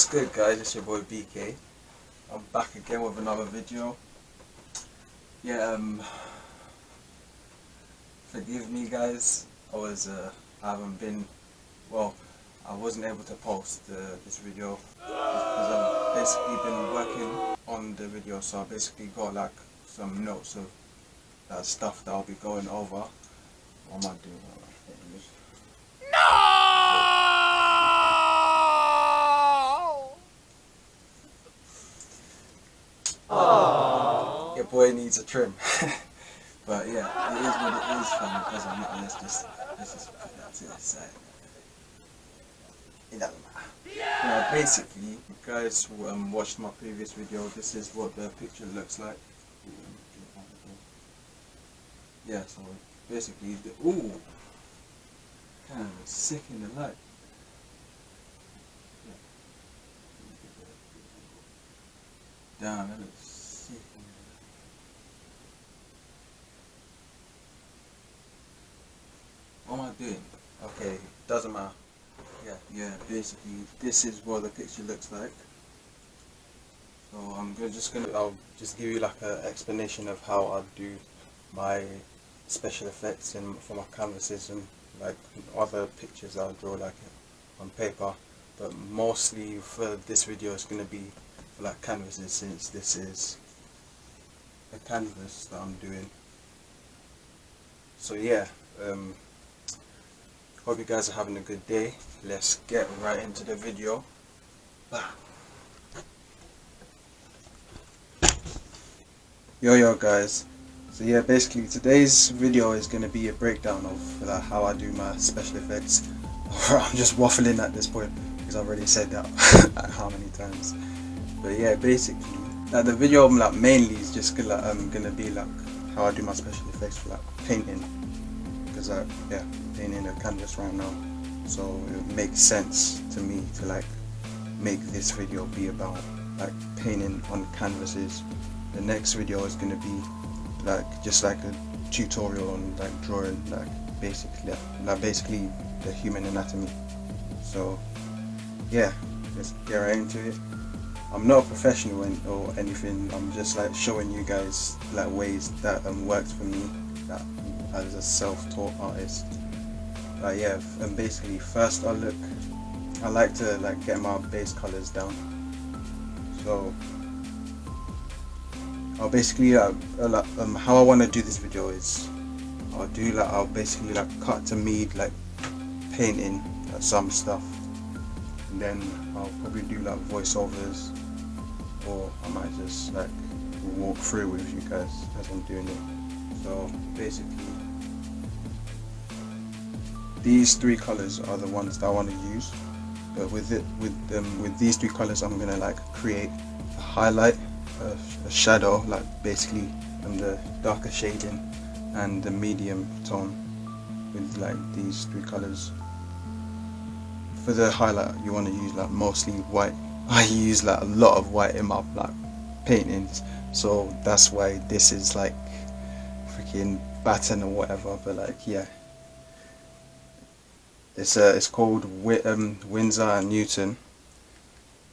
What's good, guys? It's your boy BK. I'm back again with another video. Yeah, forgive me, guys. I haven't been, well, I wasn't able to post this video because I've basically been working on the video. So I basically got like some notes of stuff that I'll be going over. What am I doing? Your boy needs a trim. But yeah, it is what it is, fam. It doesn't matter. Let's just put that to the side. It doesn't matter. Yeah, basically, you guys who watched my previous video, this is what the picture looks like. Yeah, so basically, ooh, kind of sick in the light. Damn, that looks sick. What am I doing? Okay, doesn't matter. Yeah, basically this is what the picture looks like. So I'll just give you like an explanation of how I do my special effects for my canvases and like other pictures I'll draw like on paper. But mostly for this video it's going to be for like canvases, since this is a canvas that I'm doing. So yeah, hope you guys are having a good day. Let's get right into the video. Yo guys, so yeah, basically today's video is going to be a breakdown of how I do my special effects. I'm just waffling at this point because I've already said that like how many times. But yeah, basically the video mainly is just gonna be like how I do my special effects for like painting, because yeah, painting a canvas right now, so it makes sense to me to like make this video be about like painting on canvases. The next video is gonna be like just like a tutorial on like drawing like basically the human anatomy. So yeah, let's get right into it. I'm not a professional or anything. I'm just like showing you guys like ways that works for me that as a self-taught artist. Yeah, and basically first I like to like get my base colors down. So I'll basically how I want to do this video is I'll basically like cut to me like painting some stuff, and then I'll probably do like voiceovers, or I might just like walk through with you guys as I'm doing it. So basically these three colors are the ones that I want to use, but with these three colors I'm gonna like create a highlight, a shadow, like basically the darker shading and the medium tone with like these three colors. For the highlight you want to use like mostly white. I use like a lot of white in my like paintings, so that's why this is like freaking Batten or whatever. But like yeah, it's called Winsor and Newton.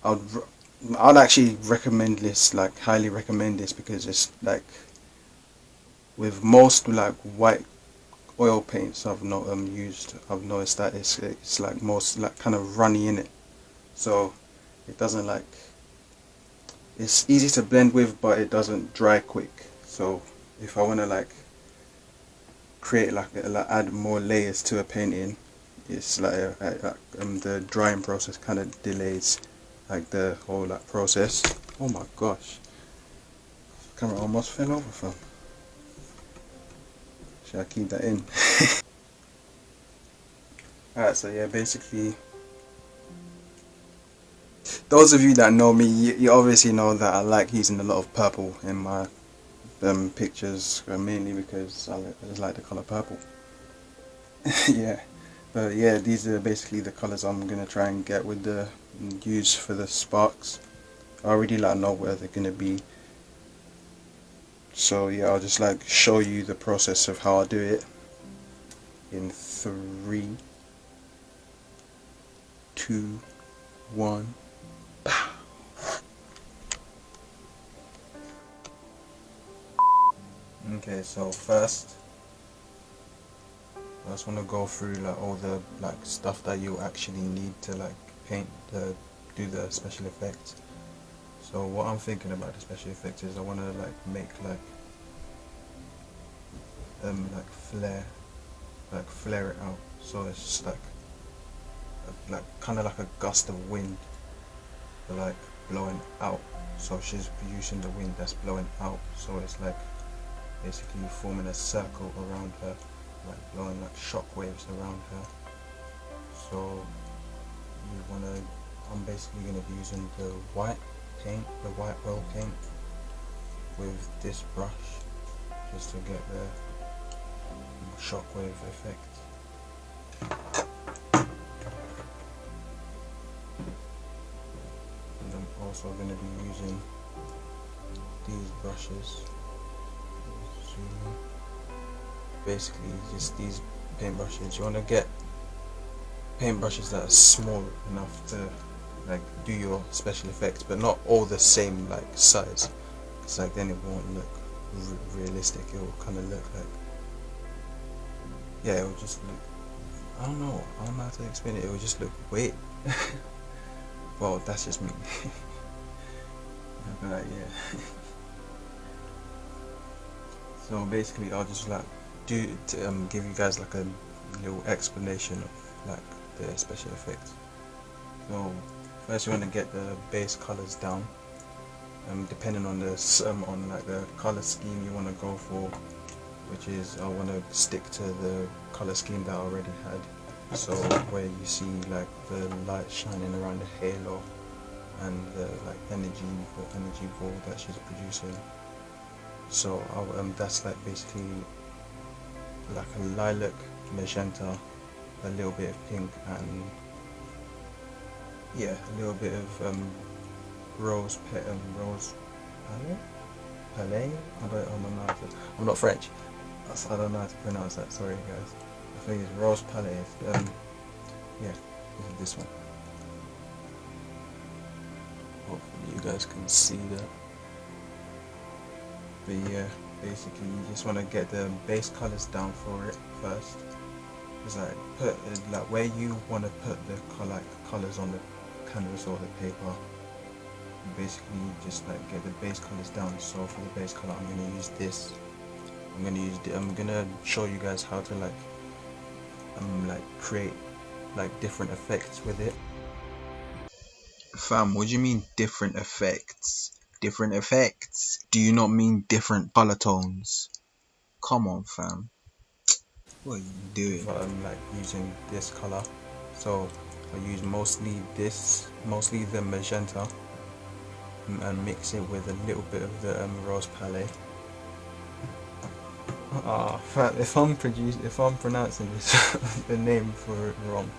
I'd actually recommend this, like highly recommend this, because it's like with most like white oil paints I've noticed that it's like most like kind of runny in it, so it doesn't like, it's easy to blend with but it doesn't dry quick. So if I want to like create like add more layers to a painting, it's like the drying process kind of delays like the whole like process. Oh my gosh, camera almost fell over, fam. Should I keep that in? Alright, so yeah, basically those of you that know me, you obviously know that I like using a lot of purple in my pictures, mainly because I just like the colour purple. Yeah, but yeah, these are basically the colours I'm gonna try and get with the use for the sparks. I already like know where they're gonna be, so yeah, I'll just like show you the process of how I do it in 3, 2, 1. Okay, so first I just want to go through like all the like stuff that you actually need to like paint the do the special effects. So what I'm thinking about the special effects is I want to like make like flare it out, so it's just like kind of like a gust of wind, but like blowing out. So she's producing the wind that's blowing out, so it's like basically forming a circle around her, like blowing like shock waves around her. So I'm basically going to be using the white paint, the white oil paint with this brush just to get the shockwave effect. And I'm also going to be using these brushes. Basically just these paint brushes. You want to get paint brushes that are small enough to like do your special effects, but not all the same like size, because like then it won't look realistic. It will kind of look like, yeah, it will just look, I don't know how to explain it. It will just look weird. Well, that's just me. But yeah. So basically I'll just like give you guys like a little explanation of like the special effects. So first you want to get the base colors down, depending on on like the color scheme you want to go for, which is I want to stick to the color scheme that I already had. So where you see like the light shining around the halo and the like energy ball that she's producing. So that's like basically like a lilac, magenta, a little bit of pink, and yeah, a little bit of rose palette. I'm not French. I don't know how to pronounce that. Sorry, guys. I think it's rose palette. Yeah, this one. Hopefully, you guys can see that. But yeah, basically, you just want to get the base colors down for it first. It's like put like where you want to put the colors on the canvas or the paper. Basically just like get the base colors down. So for the base color I'm going to use this. I'm gonna show you guys how to like create like different effects with it. Fam, what do you mean different effects? Different effects? Do you not mean different color tones? Come on, fam. What are you doing? I'm like using this color, so I use mostly the magenta, and mix it with a little bit of the rose palette. If I'm pronouncing this the name for it wrong,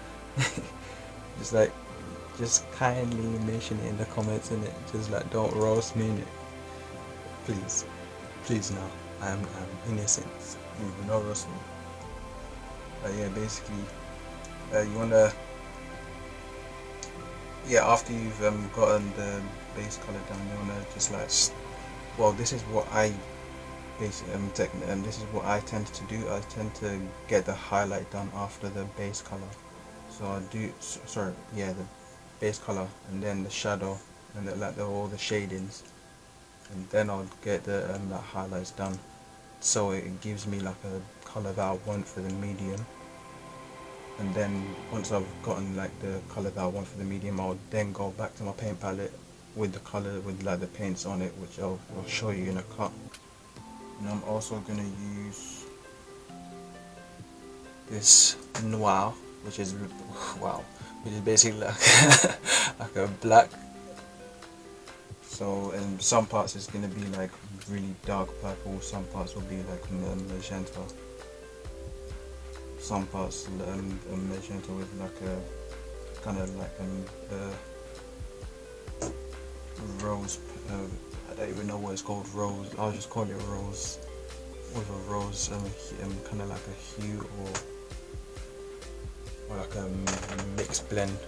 just kindly mention it in the comments, and it just like don't roast me in it, please. Now I'm innocent. You do not roast me. But yeah, basically, you wanna, after you've gotten the base color down, you wanna just like, well, this is what I basically this is what I tend to do. I tend to get the highlight done after the base color. So I do, the base color, and then the shadow, and all the shadings, and then I'll get the highlights done. So it gives me like a color that I want for the medium. And then once I've gotten like the color that I want for the medium, I'll then go back to my paint palette with the color, with like the paints on it, which I'll show you in a cut. And I'm also gonna use this noir, which is basically like a black. So in some parts it's gonna be like really dark purple, some parts will be like magenta. Some parts magenta with like a kind of like rose. I don't even know what it's called. Rose. I'll just call it rose. With a rose kind of like a hue or like a mixed blend.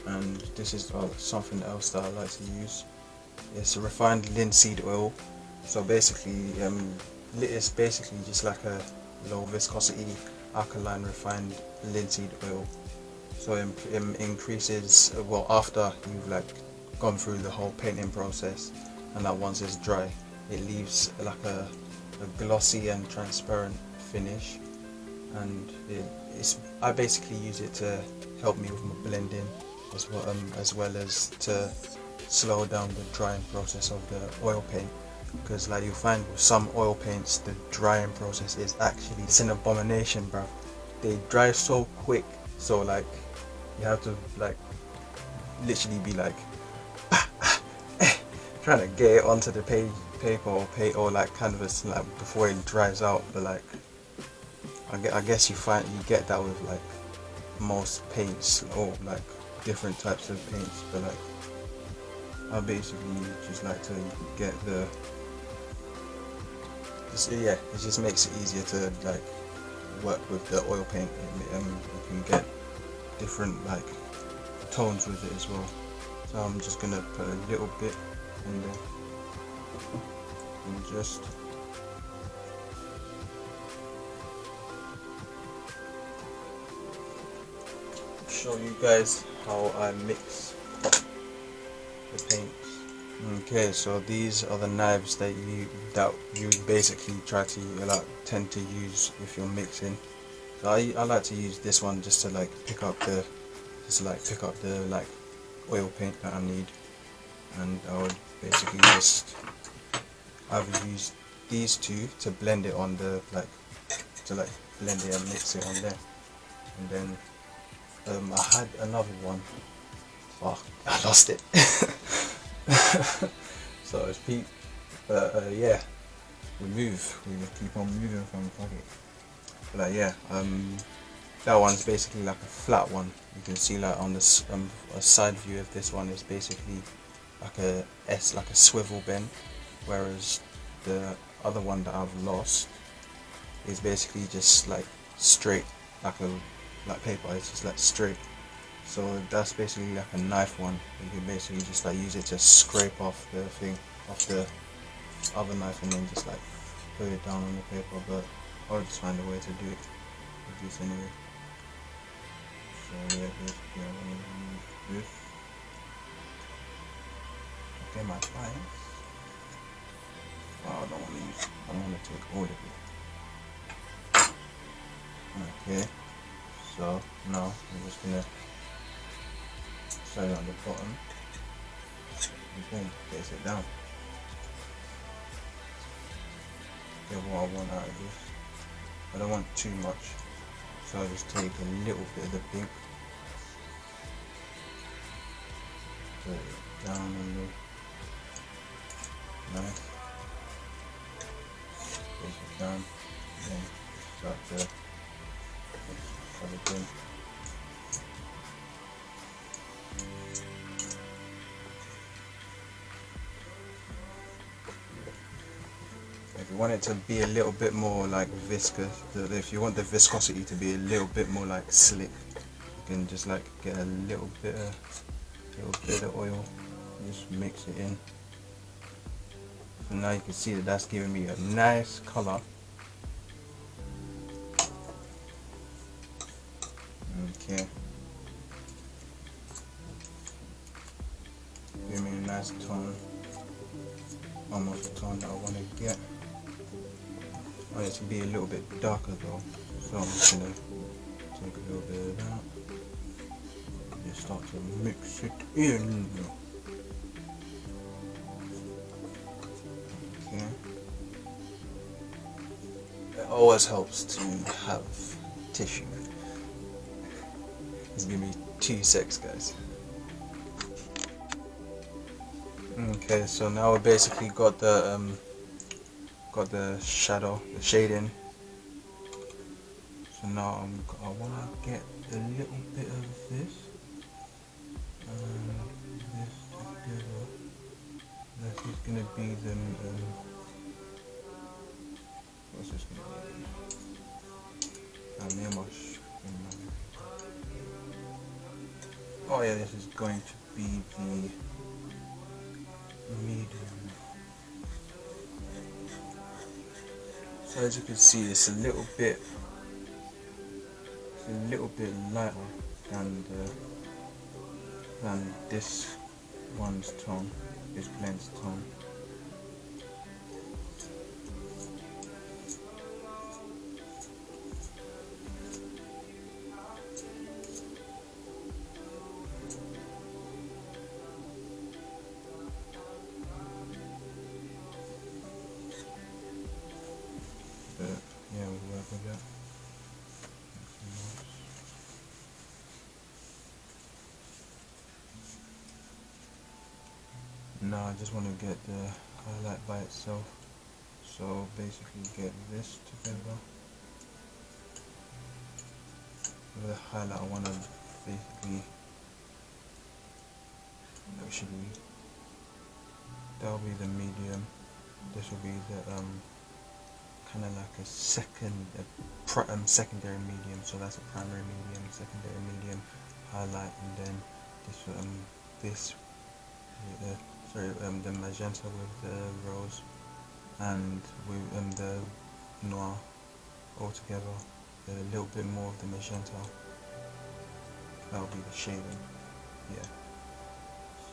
And this is something else that I like to use it's refined linseed oil. So basically, it's basically just like a low viscosity alkaline refined linseed oil. So it increases, well, after you've like gone through the whole painting process, and that once it's dry, it leaves like a glossy and transparent finish. And I basically use it to help me with my blending as well as to slow down the drying process of the oil paint, because like you find with some oil paints the drying process is actually, it's an abomination, bro. They dry so quick, so like you have to like literally be like trying to get it onto the paper or paint or like canvas like before it dries out. But like I guess you get that with like most paints or like different types of paints. But like I basically just like to get it just makes it easier to like work with the oil paint. You can get different like tones with it as well. So I'm just gonna put a little bit in there and just show you guys how I mix the paints. Okay, so these are the knives that you basically tend to use if you're mixing. So I like to use this one just to like pick up the like oil paint that I need, and I would basically just either use these two to blend it on the blend it and mix it on there. And then I had another one. Fuck, I lost it. So it's Pete. Yeah, we keep on moving from pocket. But yeah, that one's basically like a flat one. You can see like on this a side view of this one is basically like a swivel bend, whereas the other one that I've lost is basically just like straight, like paper. It's just like straight. So that's basically like a knife one. You can basically just like use it to scrape off the thing off the other knife and then just like put it down on the paper. But I'll just find a way to do it with this anyway. So yeah, basically I'm gonna use this. Okay, my clients. Oh, I don't want to take all of it. Okay, so now I'm just gonna set it on the bottom and boom, place it down. Get what I want out of this. I don't want too much, so I'll just take a little bit of the pink, put it down on the knife, place it down, and then start to shove it in. If you want it to be a little bit more like viscous, if you want the viscosity to be a little bit more like slick, you can just like get a little bit of oil, just mix it in. So now you can see that that's giving me a nice color. Okay, give me a nice tone, almost the tone that I want to get. I want it to be a little bit darker though, so I'm just gonna take a little bit of that and just start to mix it in. Okay. It always helps to have tissue. It's gonna be 2 secs, guys. Okay, so now we basically got the shading. So now I wanna get a little bit of this and this together. This is gonna be the what's this gonna be? Oh yeah, this is going to be the medium. So as you can see, it's a little bit lighter than this one's tone, this blend's tone. But yeah, we'll work with that. Now I just want to get the highlight by itself. So basically get this together. With the highlight I want to basically, actually, that'll be the medium. This will be the kind of like a secondary medium. So that's a primary medium, secondary medium, highlight, and then this the magenta with the rose, and with the noir all together. A little bit more of the magenta. That'll be the shading. Yeah.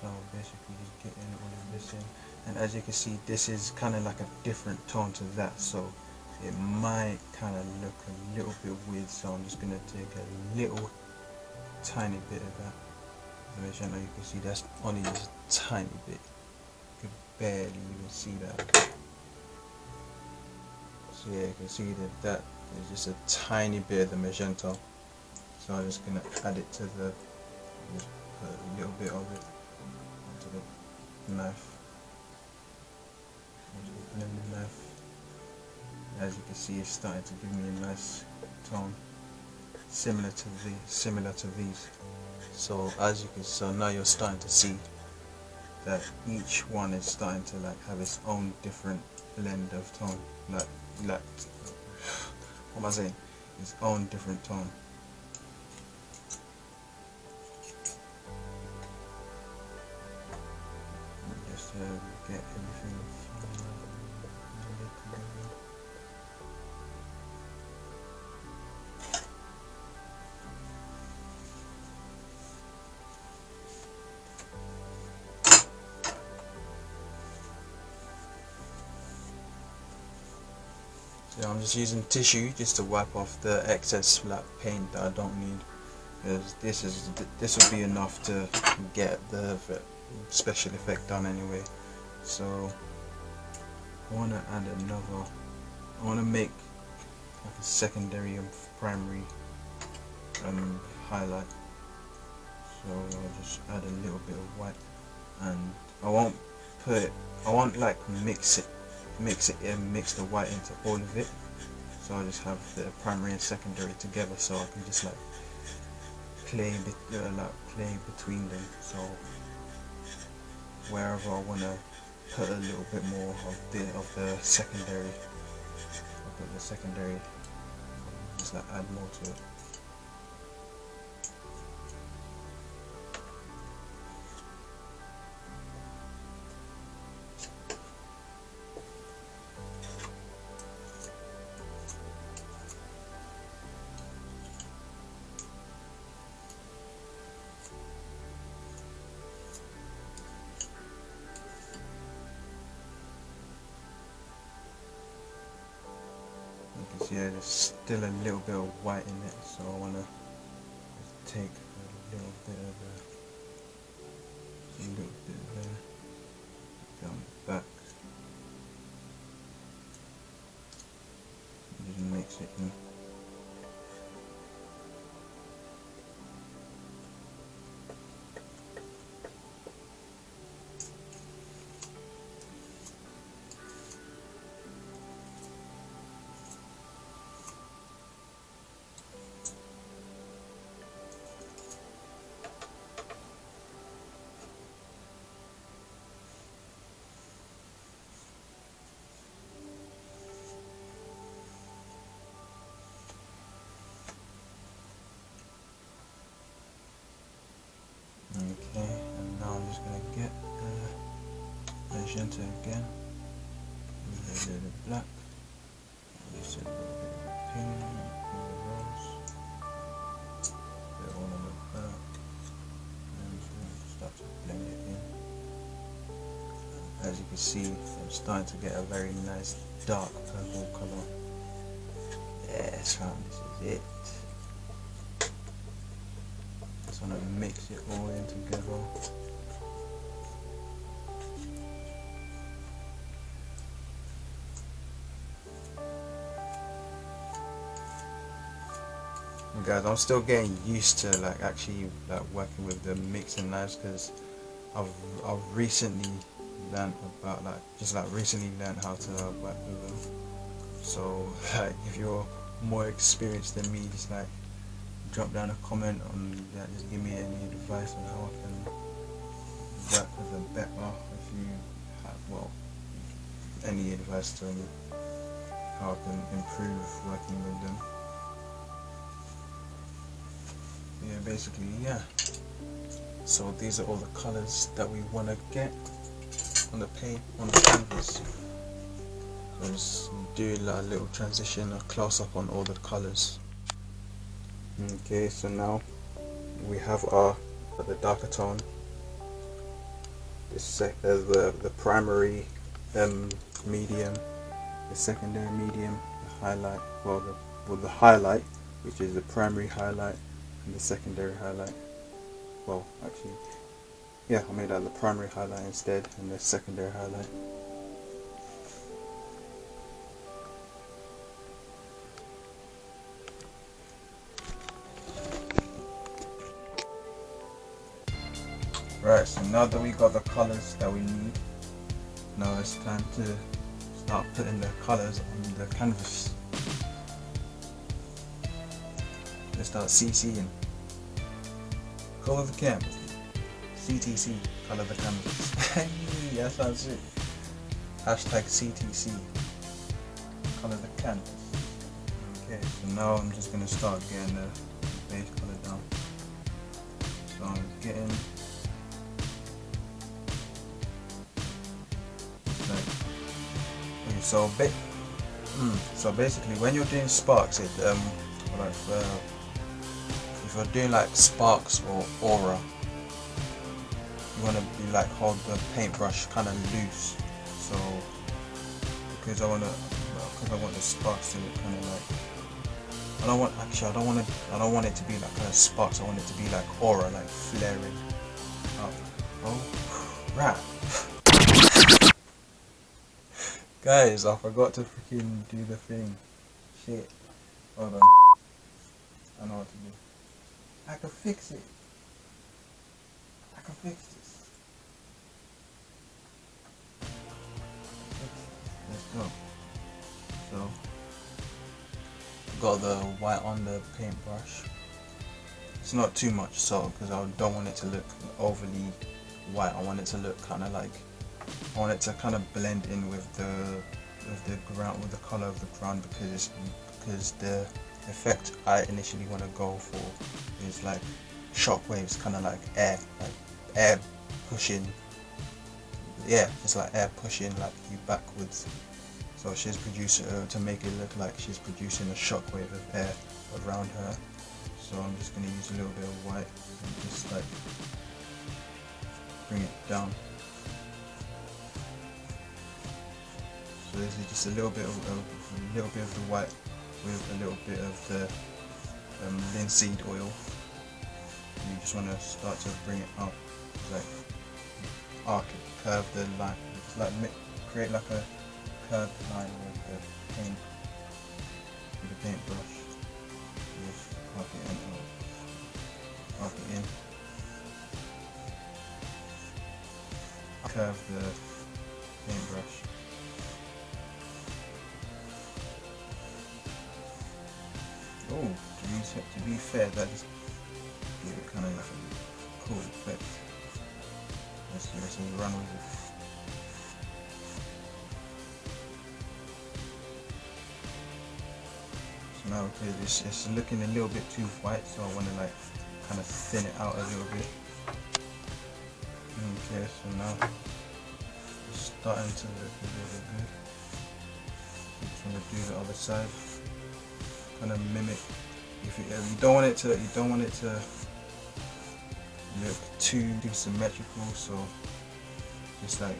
So basically just getting all of this in, and as you can see, this is kind of like a different tone to that, so it might kind of look a little bit weird. So I'm just gonna take a little tiny bit of that magenta. You can see that's only just a tiny bit. You can barely even see that. So yeah, you can see that is just a tiny bit of the magenta. So I'm just gonna add it to the, just put a little bit of it onto the knife. Blend the knife. As you can see, it's starting to give me a nice tone, similar to these. So as you can, so now you're starting to see that each one is starting to like have its own different blend of tone. Like what am I saying? Its own different tone. Just get everything together. So I'm just using tissue just to wipe off the excess like paint that I don't need, because this will be enough to get the special effect done anyway. So I want to add another. I want to make like a secondary and primary highlight. So I'll just add a little bit of white, and I won't like mix the white into all of it. So I just have the primary and secondary together, so I can just like play between them. So wherever I want to put a little bit more of the secondary, I'll put the secondary, just like add more to it. Yeah, there's still a little bit of white in it, so I want to take a little bit there, down the back, and just mix it in. magenta again, with a little bit of black, just a little bit of pink in the rose, bit one on the back, and just start to blend it in. As you can see, I'm starting to get a very nice dark purple colour. Yes, fam, this is it. Just want to mix it all in together. And guys, I'm still getting used to like actually like working with the mixing knives, because I've recently learned about recently learned how to work with them. So like if you're more experienced than me, just like drop down a comment on that, just give me any advice on how I can work with them better. If you have any advice to me how I can improve working with them. Yeah, basically, yeah. So these are all the colours that we want to get on the canvas. So just do a little transition, a close up on all the colours. Okay, so now we have the darker tone. The primary medium, the secondary medium, the highlight. The highlight, which is the primary highlight, and the secondary highlight. Well, actually, yeah, I made that the primary highlight instead, and the secondary highlight. Right, so now that we got the colors that we need, now it's time to start putting the colors on the canvas. Let's start CCing. Color the canvas. CTC, color the canvas. Hey, that sounds it. Hashtag CTC, color the canvas. Okay, so now I'm just going to start getting the base color down. So I'm getting so basically when you're doing sparks, if you're doing like sparks or aura, you want to be like hold the paintbrush kind of loose. So because I want the sparks to look kind of like, I don't want it to be like kind of sparks. I want it to be like aura, like flaring up. Oh, right. Guys, I forgot to freaking do the thing. Shit. Hold on. I know what to do. I can fix it. I can fix this. Let's go. So, got the white on the paintbrush. It's not too much so, because I don't want it to look overly white. I want it to look kind of like, I want it to kind of blend in with the ground, with the color of the ground, because the effect I initially want to go for is like shock waves, kind of like air pushing. Yeah, it's like air pushing like you backwards. So she's producing to make it look like she's producing a shock wave of air around her. So I'm just going to use a little bit of white and just like bring it down. So this is just a little bit of the white with a little bit of the linseed oil. And you just want to start to bring it up, like arc it, curve the line, just like create like a curved line with the paintbrush. Just arc it in, arc it in. Curve the paintbrush. Oh, to be fair, that just gave it kind of like a cool effect. Let's just run with it. So now, okay, it's looking a little bit too white, so I want to like kind of thin it out a little bit. Okay, so now just starting to look a little good. You just want to do the other side, kind of mimic. If you don't want it to look too symmetrical, so just like,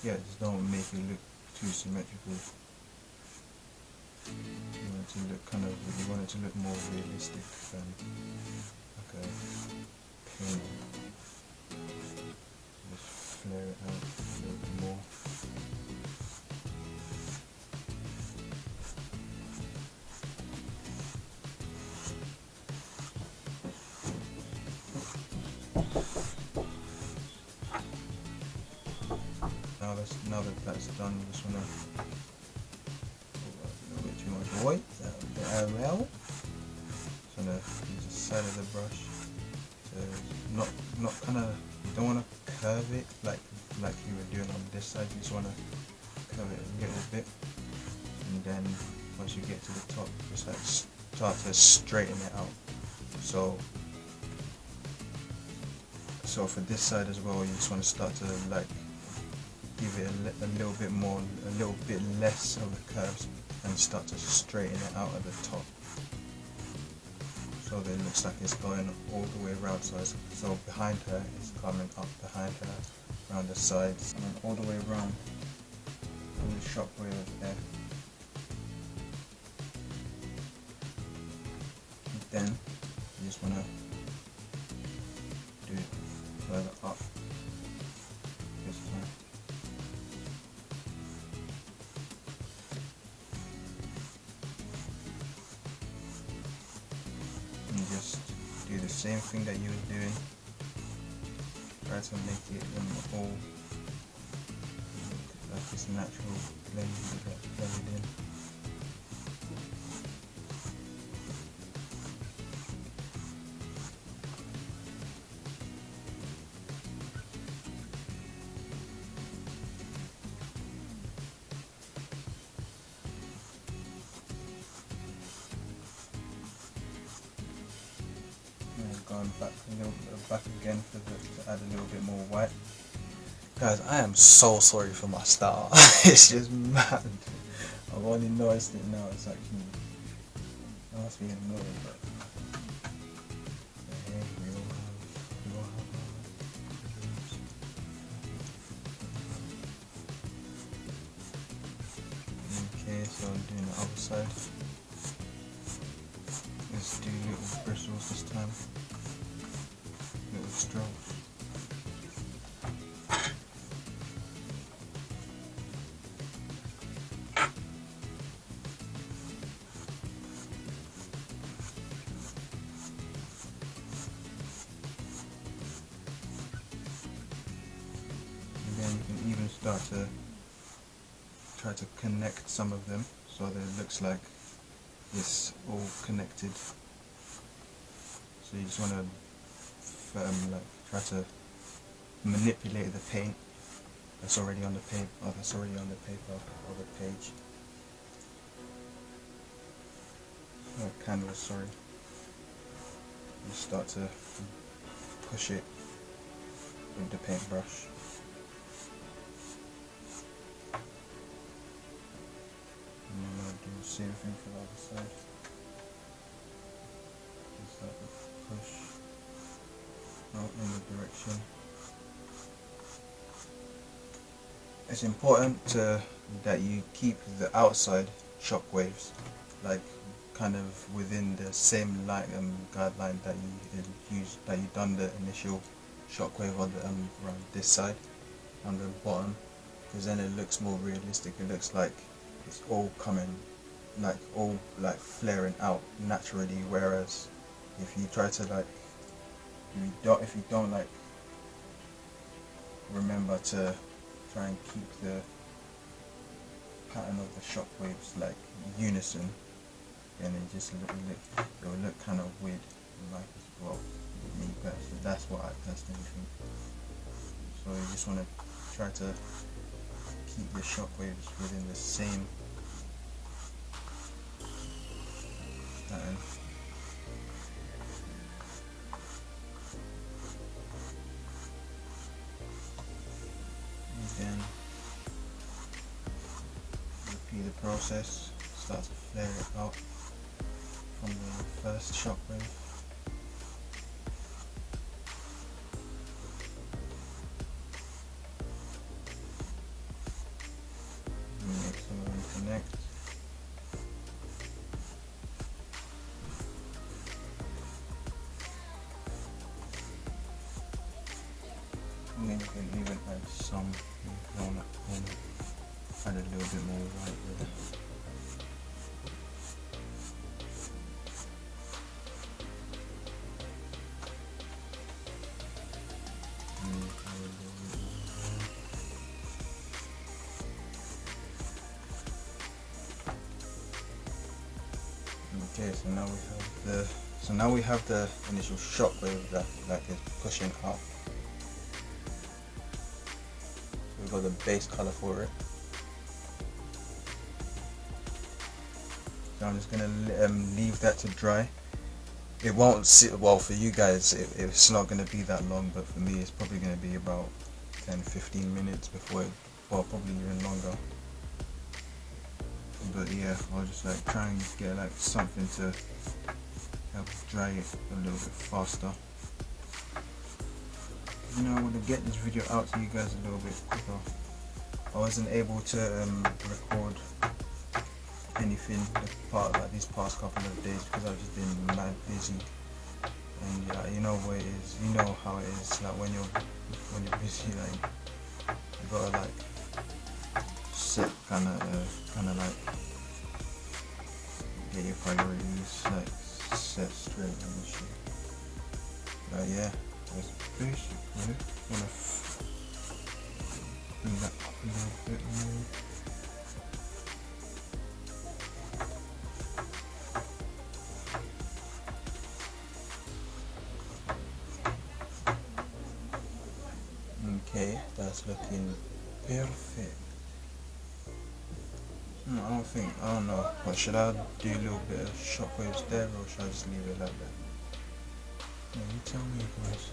yeah, just don't make it look too symmetrical. You want it to look you want it to look more realistic than like a paint. Just flare it out a little bit more. Now that that's done, you just want to a little bit too much white, the RL. Just want to use the side of the brush to not kind of, you don't want to curve it like you were doing on this side. You just want to curve it a little bit, and then once you get to the top, just like start to straighten it out. So for this side as well, you just want to start to like give it a little bit more, a little bit less of the curves, and start to straighten it out at the top, so that it looks like it's going all the way around. So behind her, it's coming up behind her, around the sides, and then all the way around, and the shockwave there. And then you just want to do it further up this time. And just do the same thing that you were doing. Try to make it all like this natural blended in. Going back a little bit back again to add a little bit more white. Guys, I am so sorry for my style. It's just mad. I've only noticed it now. It's actually, I must be annoying, but hey, we all have okay, so I'm doing the other side. Let's do little bristles this time. Little strokes. And then you can even start to try to connect some of them so that it looks like it's all connected. So you just want to like try to manipulate the paint that's already on the paper, or that's already on the paper or the page, or canvas. Sorry. You start to push it with the paintbrush. And I'm going to do the same thing for the other side. Just start to push out in the direction. It's important that you keep the outside shockwaves like kind of within the same light guideline that you done the initial shockwave on the around this side on the bottom, because then it looks more realistic. It looks like it's all coming like all like flaring out naturally, whereas if you try to like if you don't like remember to try and keep the pattern of the shockwaves like unison, then it will look kind of weird like as well with me personally. That's what I personally think. So you just want to try to keep the shockwaves within the same pattern. see the process start to flare it out from the first shockwave. Make some of them connect. And then you can even add some on that corner. Add a little bit more white there. Okay, so now we have the initial shockwave that is pushing up. So we've got the base color for it. So I'm just gonna leave that to dry. It won't sit well for you guys. It's not gonna be that long, but for me, it's probably gonna be about 10-15 minutes before it, well, probably even longer. But yeah, I'll just like try and get like something to help dry it a little bit faster. You know, I want to get this video out to you guys a little bit quicker. I wasn't able to record anything like these past couple of days because I've just been mad busy. And yeah, you know what it is. You know how it is. Like when you're busy, like you gotta like set kind of like get your priorities like set straight and shit. But yeah, that's basically wanna bring that up a little bit more. Okay, that's looking perfect. I don't know, but should I do a little bit of shockwaves there or should I just leave it like that? Yeah, you tell me guys.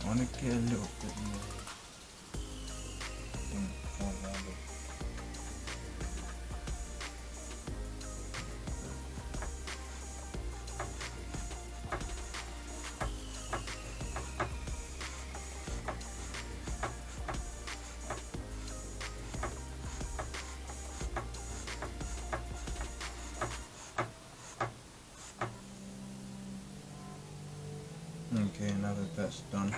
I want to get a little bit more around it. Okay, now that that's done,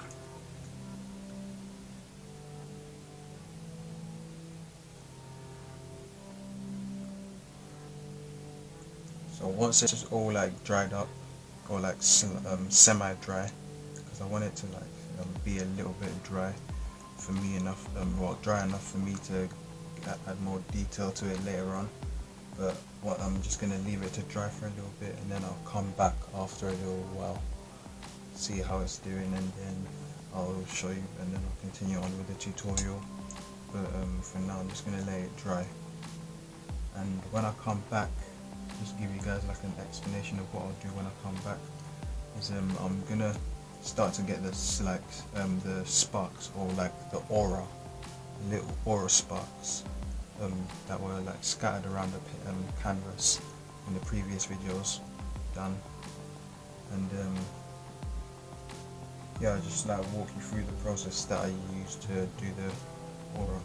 so once it's all like dried up or like semi-dry, because I want it to like be a little bit dry for me enough, well, dry enough for me to add more detail to it later on. But what I'm just gonna leave it to dry for a little bit, and then I'll come back after a little while, see how it's doing, and then I'll show you, and then I'll continue on with the tutorial. But for now, I'm just gonna let it dry, and when I come back, just give you guys like an explanation of what I'll do when I come back. Is I'm gonna start to get this like the sparks, or like the little aura sparks that were like scattered around the canvas in the previous videos done, and yeah, I'll just like walk you through the process that I used to do the aura.